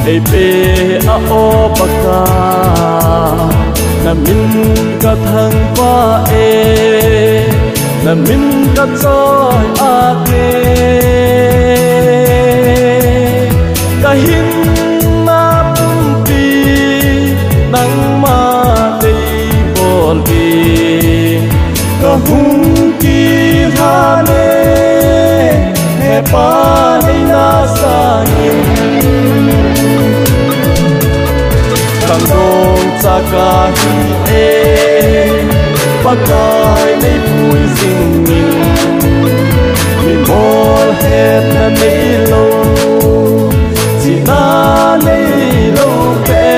ei pe a o baka na min ka thang pa e na min ka choi a ke ka hin na pum pi nang ma dei bol bi ka hung ki ha ne he pa nei na sa yin Càng đông cha ca hi e Pakai nei pui sing min Mi mol het na nei lo Chỉ na nei lo pe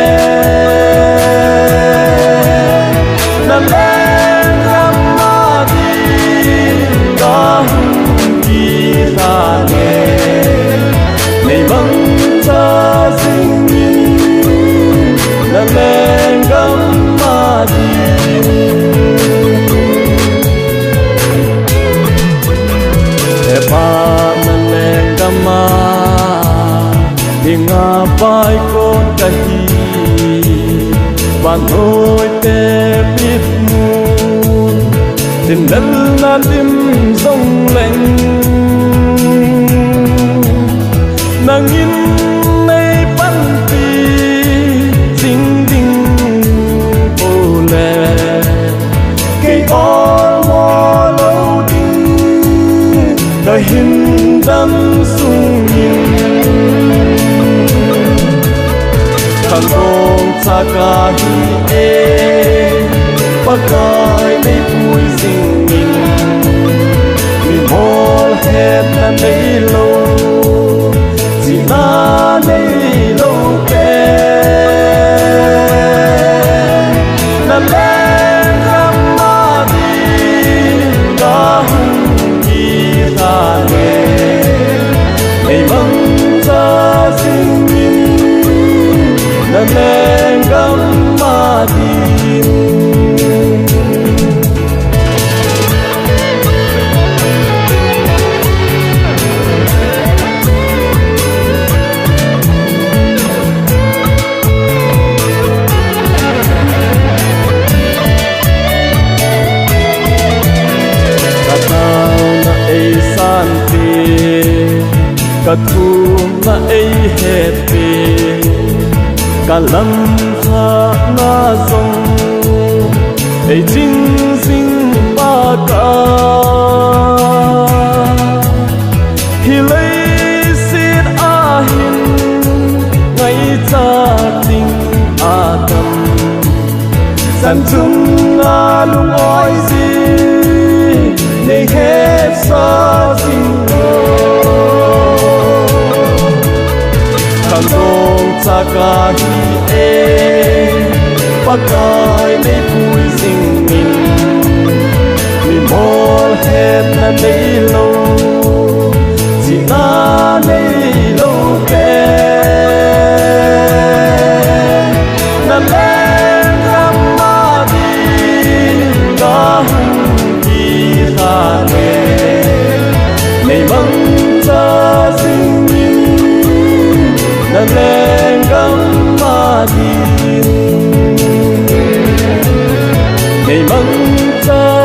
Na lên ram ma di Ka hung ki ta ne Nei bang cha sing min Na lên gam ma di E pa na lên gam ma Di nga pai con ka hi Ban hoi te bit moon Tin nal na lim song leng Nang in nei pan pi hin đắm sung yin thằng đông cha ca hi e pakai nei pui sing min mi mol het na nei lo chỉ na nei lo pe na lên ram ma di ka Nei bang cha sing min Na lên gam ma di Ka thu na ei het pe Ka lam kha na zong Ei jing jing pa ka Hi lei sit a hin Ngay cha ting a tam San chung a lung oi si Nei het sa jing Càng đông cha ca hi e Pakai nei pui sing min Mi mol het na nei lo Chỉ na nei lo pe Na lên ram ma di Ka hung ki ta ne Nei bang cha sing min Na lên gam ma di Nei bang cha